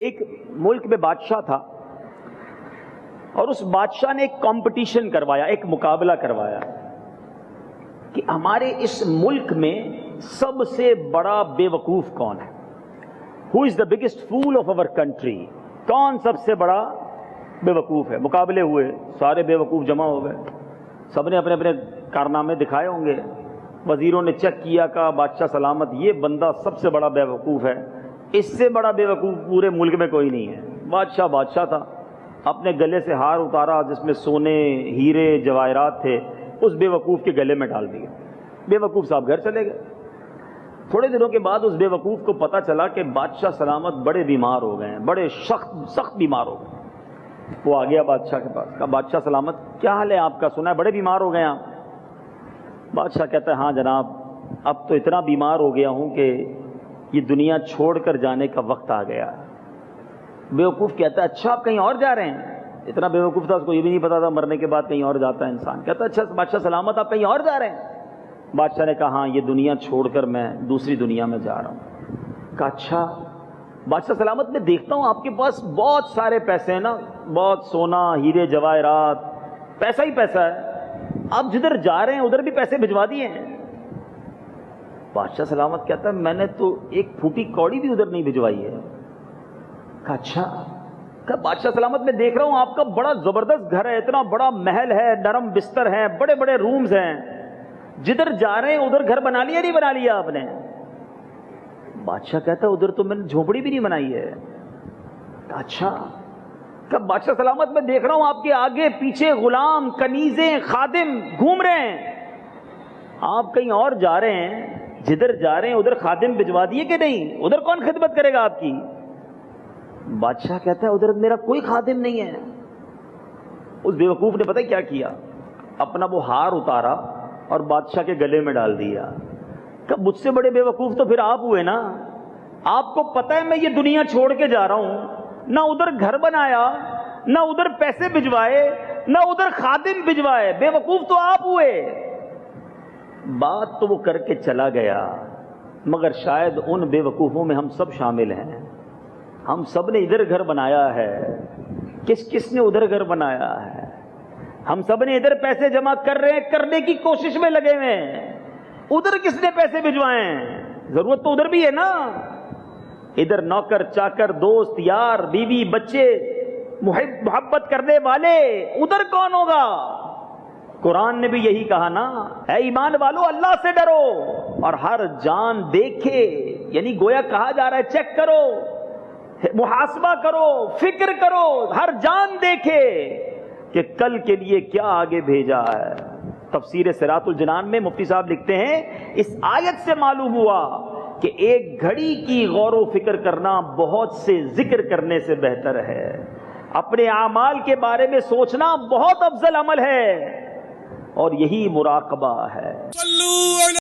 ایک ملک میں بادشاہ تھا اور اس بادشاہ نے ایک کمپٹیشن کروایا، ایک مقابلہ کروایا کہ ہمارے اس ملک میں سب سے بڑا بے وقوف کون ہے. Who is the biggest fool of our country? کون سب سے بڑا بے وقوف ہے؟ مقابلے ہوئے، سارے بے وقوف جمع ہو گئے، سب نے اپنے اپنے کارنامے دکھائے ہوں گے. وزیروں نے چیک کیا، کہا بادشاہ سلامت یہ بندہ سب سے بڑا بے وقوف ہے، اس سے بڑا بے وقوف پورے ملک میں کوئی نہیں ہے. بادشاہ تھا، اپنے گلے سے ہار اتارا جس میں سونے ہیرے جواہرات تھے، اس بے وقوف کے گلے میں ڈال دیا. بے وقوف صاحب گھر چلے گئے. تھوڑے دنوں کے بعد اس بے وقوف کو پتہ چلا کہ بادشاہ سلامت بڑے بیمار ہو گئے ہیں، بڑے سخت بیمار ہو گئے. وہ آ گیا بادشاہ کے پاس، کہا بادشاہ سلامت کیا حال ہے آپ کا؟ سنا ہے بڑے بیمار ہو گئے آپ. بادشاہ کہتا ہے ہاں جناب، اب تو اتنا بیمار ہو گیا ہوں کہ یہ دنیا چھوڑ کر جانے کا وقت آ گیا. بے وقوف کہتا ہے اچھا آپ کہیں اور جا رہے ہیں؟ اتنا بے وقوف تھا، اس کو یہ بھی نہیں پتا تھا مرنے کے بعد کہیں اور جاتا ہے انسان. کہتا ہے اچھا بادشاہ سلامت آپ کہیں اور جا رہے ہیں؟ بادشاہ نے کہا ہاں یہ دنیا چھوڑ کر میں دوسری دنیا میں جا رہا ہوں. کہا اچھا بادشاہ سلامت میں دیکھتا ہوں آپ کے پاس بہت سارے پیسے ہیں نا، بہت سونا ہیرے جواہرات، پیسہ ہی پیسہ ہے، آپ جدھر جا رہے ہیں ادھر بھی پیسے بھجوا دیے ہیں. بادشاہ سلامت کہتا ہے میں نے تو ایک پھوٹی کوڑی بھی ادھر نہیں بھجوائی ہے. کہا اچھا. کہا بادشاہ سلامت میں دیکھ رہا ہوں آپ کا بڑا زبردست گھر ہے، اتنا بڑا محل ہے، نرم بستر ہے، بڑے بڑے رومز ہیں، جدھر جا رہے ہیں ادھر گھر بنا لیا نہیں بنا لیا آپ نے؟ بادشاہ کہتا ہے ادھر تو میں نے جھونپڑی بھی نہیں بنائی ہے. کہا اچھا. کہ بادشاہ سلامت میں دیکھ رہا ہوں آپ کے آگے پیچھے غلام کنیزیں خادم گھوم رہے ہیں، آپ کہیں اور جا رہے ہیں، جدھر جا رہے ہیں ادھر خادم بھجوا دیے کہ نہیں؟ ادھر کون خدمت کرے گا آپ کی؟ بادشاہ کہتا ہے ادھر میرا کوئی خادم نہیں ہے. اس بے وقوف نے پتہ کیا کیا؟ اپنا وہ ہار اتارا اور بادشاہ کے گلے میں ڈال دیا. کہ مجھ سے بڑے بے وقوف تو پھر آپ ہوئے نا. آپ کو پتہ ہے میں یہ دنیا چھوڑ کے جا رہا ہوں، نہ ادھر گھر بنایا، نہ ادھر پیسے بھجوائے، نہ ادھر خادم بھجوائے، بے وقوف تو آپ ہوئے. بات تو وہ کر کے چلا گیا، مگر شاید ان بے وقوفوں میں ہم سب شامل ہیں. ہم سب نے ادھر گھر بنایا ہے، کس نے ادھر گھر بنایا ہے؟ ہم سب نے ادھر پیسے جمع کر رہے ہیں، کرنے کی کوشش میں لگے ہوئے ہیں، ادھر کس نے پیسے بھجوائے ہیں؟ ضرورت تو ادھر بھی ہے نا. ادھر نوکر چاکر دوست یار بیوی بچے محبت کرنے والے، ادھر کون ہوگا؟ قرآن نے بھی یہی کہا نا، اے ایمان والو اللہ سے ڈرو اور ہر جان دیکھے. یعنی گویا کہا جا رہا ہے چیک کرو، محاسبہ کرو، فکر کرو، ہر جان دیکھے کہ کل کے لیے کیا آگے بھیجا ہے. تفسیر صراط الجنان میں مفتی صاحب لکھتے ہیں اس آیت سے معلوم ہوا کہ ایک گھڑی کی غور و فکر کرنا بہت سے ذکر کرنے سے بہتر ہے. اپنے اعمال کے بارے میں سوچنا بہت افضل عمل ہے، اور یہی مراقبہ ہے.